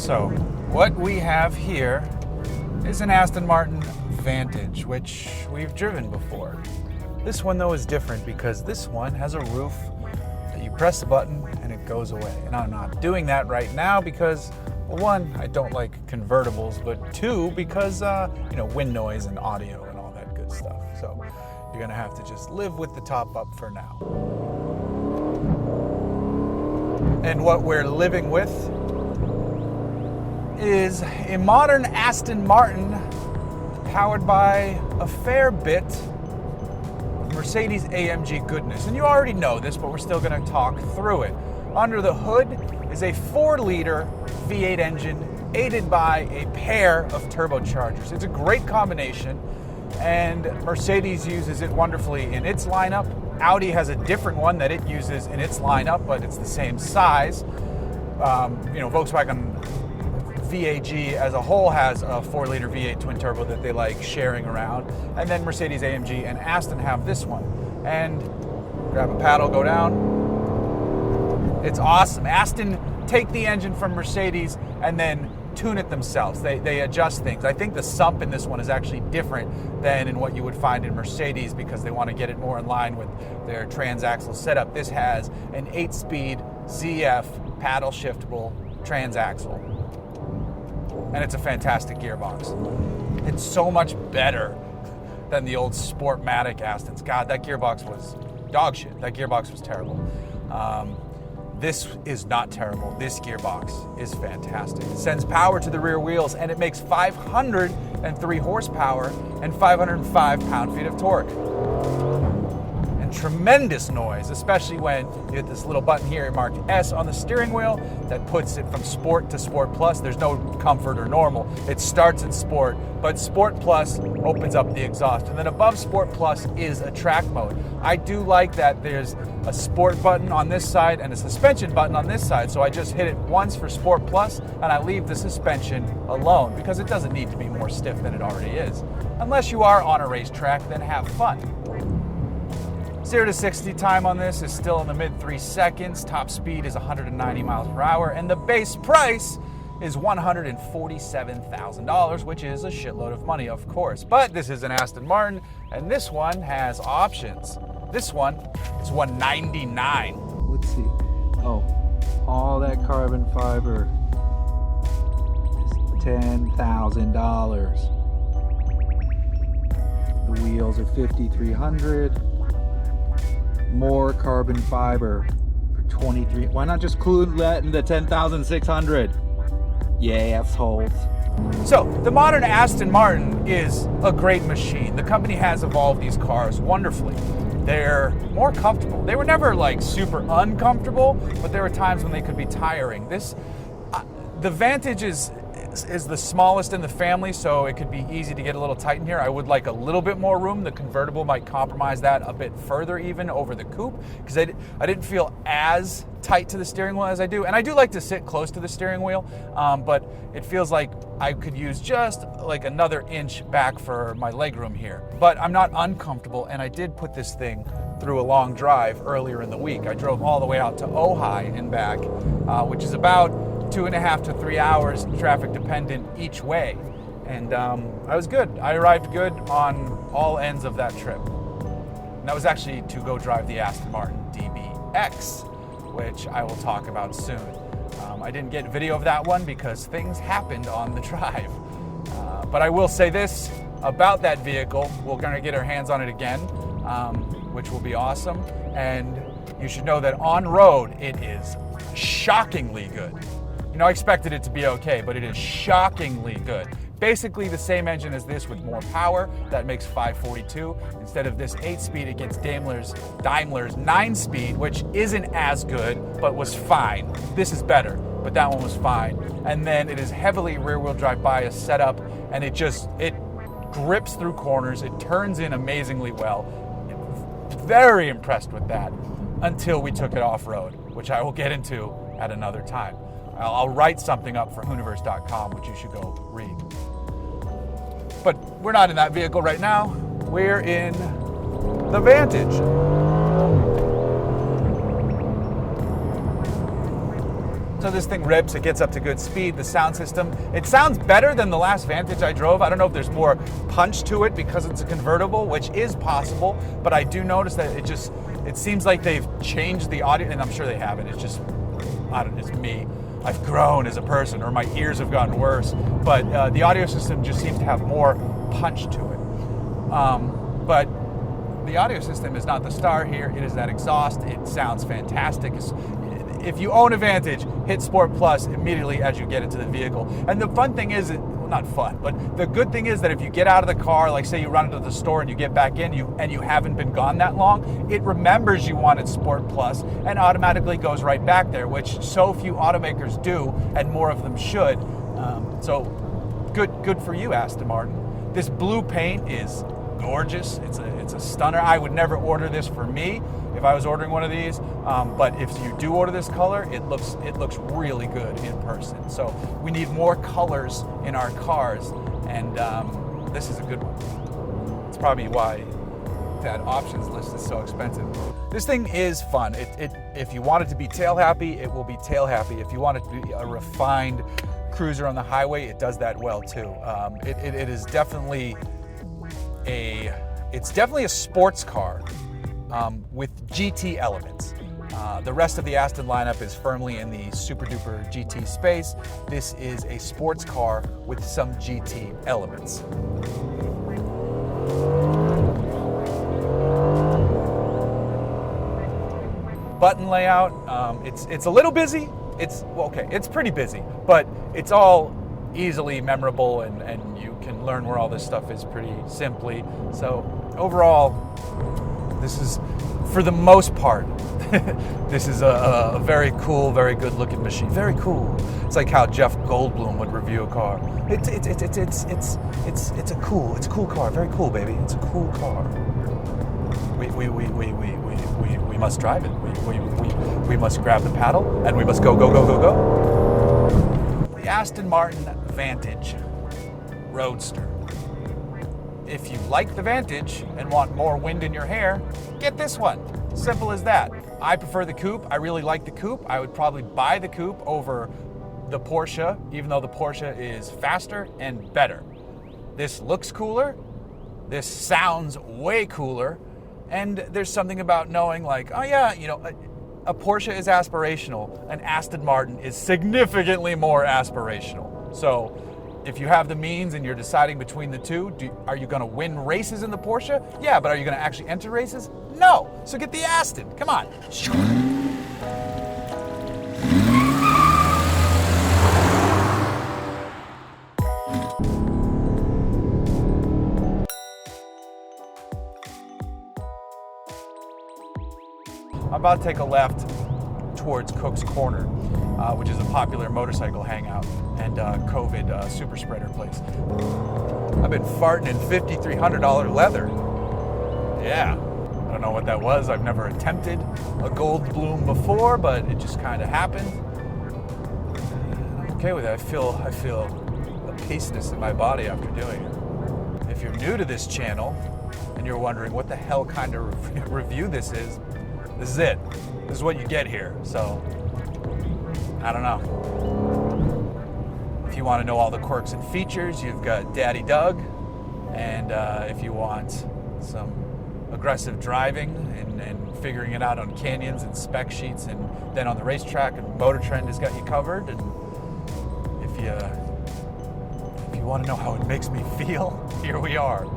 So what we have here is an Aston Martin Vantage, which we've driven before. This one though is different because this one has a roof that you press the button and it goes away. And I'm not doing that right now because, well, one, I don't like convertibles, but two, because wind noise and audio and all that good stuff. So you're gonna have to just live with the top up for now. And what we're living with is a modern Aston Martin powered by a fair bit of Mercedes AMG goodness. And you already know this, but we're still going to talk through it. Under the hood is a 4-liter V8 engine aided by a pair of turbochargers. It's a great combination, and Mercedes uses it wonderfully in its lineup. Audi has a different one that it uses in its lineup, but it's the same size. Volkswagen VAG as a whole has a 4-liter V8 twin turbo that they like sharing around. And then Mercedes AMG and Aston have this one. And grab a paddle, go down. It's awesome. Aston take the engine from Mercedes and then tune it themselves. They adjust things. I think the sump in this one is actually different than in what you would find in Mercedes because they want to get it more in line with their transaxle setup. This has an 8-speed ZF paddle shiftable transaxle. And it's a fantastic gearbox. It's so much better than the old Sportmatic Astons. God, that gearbox was dog shit. That gearbox was terrible. This is not terrible. This gearbox is fantastic. It sends power to the rear wheels and it makes 503 horsepower and 505 pound-feet of torque. And tremendous noise, especially when you hit this little button here marked S on the steering wheel that puts it from Sport to Sport Plus. There's no Comfort or Normal. It starts in Sport, but Sport Plus opens up the exhaust. And then above Sport Plus is a track mode. I do like that there's a Sport button on this side and a suspension button on this side, so I just hit it once for Sport Plus and I leave the suspension alone because it doesn't need to be more stiff than it already is. Unless you are on a racetrack, then have fun. 0 to 60 time on this is still in the mid 3 seconds. Top speed is 190 miles per hour, and the base price is $147,000, which is a shitload of money, of course. But this is an Aston Martin, and this one has options. This one is $199,000. Let's see. Oh, all that carbon fiber is $10,000. The wheels are $5,300. More carbon fiber for $23,000. Why not just include that in the $10,600? Yeah, assholes. So, the modern Aston Martin is a great machine. The company has evolved these cars wonderfully. They're more comfortable. They were never like super uncomfortable, but there were times when they could be tiring. The Vantage is the smallest in the family, so it could be easy to get a little tight in here. I would like a little bit more room. The convertible might compromise that a bit further even over the coupe, because I didn't feel as tight to the steering wheel as I do. And I do like to sit close to the steering wheel, but it feels like I could use just like another inch back for my legroom here. But I'm not uncomfortable, and I did put this thing through a long drive earlier in the week. I drove all the way out to Ojai and back, which is about 2.5 to 3 hours, traffic dependent each way. And I was good. I arrived good on all ends of that trip. And that was actually to go drive the Aston Martin DBX, which I will talk about soon. I didn't get video of that one because things happened on the drive. But I will say this about that vehicle. We're going to get our hands on it again, which will be awesome. And you should know that on road, it is shockingly good. You know, I expected it to be okay, but it is shockingly good. Basically the same engine as this with more power. That makes 542. Instead of this 8-speed, it gets Daimler's 9-speed, which isn't as good, but was fine. This is better, but that one was fine. And then it is heavily rear-wheel drive bias setup, and it grips through corners. It turns in amazingly well. Very impressed with that until we took it off-road, which I will get into at another time. I'll write something up for Hooniverse.com, which you should go read. But we're not in that vehicle right now. We're in the Vantage. So this thing rips, it gets up to good speed. The sound system, it sounds better than the last Vantage I drove. I don't know if there's more punch to it because it's a convertible, which is possible, but I do notice that it seems like they've changed the audio, and I'm sure they haven't. It's just, it's me. I've grown as a person, or my ears have gotten worse, but the audio system just seems to have more punch to it. But the audio system is not the star here. It is that exhaust. It sounds fantastic. If you own a Vantage, hit Sport Plus immediately as you get into the vehicle. And the fun thing is, well, not fun, but the good thing is that if you get out of the car, like say you run into the store and you get back in, and you haven't been gone that long, it remembers you wanted Sport Plus and automatically goes right back there, which so few automakers do, and more of them should. So good for you, Aston Martin. This blue paint is gorgeous. It's a stunner. I would never order this for me if I was ordering one of these, but if you do order this color, it looks really good in person. So we need more colors in our cars, and this is a good one. It's probably why that options list is so expensive. This thing is fun. If you want it to be tail happy, it will be tail happy. If you want it to be a refined cruiser on the highway, it does that well too. It is definitely it's definitely a sports car with GT elements. The rest of the Aston lineup is firmly in the super duper GT space. This is a sports car with some GT elements. Button layout, it's a little busy. It's pretty busy, but it's all easily memorable, and you can learn where all this stuff is pretty simply. So overall, this is, for the most part, this is a very cool, very good looking machine. Very cool. It's like how Jeff Goldblum would review a car. It's a cool car. Very cool, baby. It's a cool car. We must drive it. We must grab the paddle, and we must go. The Aston Martin Vantage Roadster. If you like the Vantage and want more wind in your hair, get this one. Simple as that. I prefer the coupe. I really like the coupe. I would probably buy the coupe over the Porsche, even though the Porsche is faster and better. This looks cooler. This sounds way cooler. And there's something about knowing, like, oh yeah, a Porsche is aspirational. An Aston Martin is significantly more aspirational. So if you have the means and you're deciding between the two, are you going to win races in the Porsche? Yeah, but are you going to actually enter races? No. So get the Aston. Come on. I'm about to take a left towards Cook's Corner, which is a popular motorcycle hangout and COVID super spreader place. I've been farting in $5,300 leather. Yeah, I don't know what that was. I've never attempted a gold bloom before, but it just kind of happened. I'm okay with it. I feel a peaceness in my body after doing it. If you're new to this channel and you're wondering what the hell kind of review this is it. This is what you get here. So, I don't know. If you want to know all the quirks and features, you've got Daddy Doug. And if you want some aggressive driving and figuring it out on canyons and spec sheets, and then on the racetrack, and Motor Trend has got you covered. And if you want to know how it makes me feel, here we are.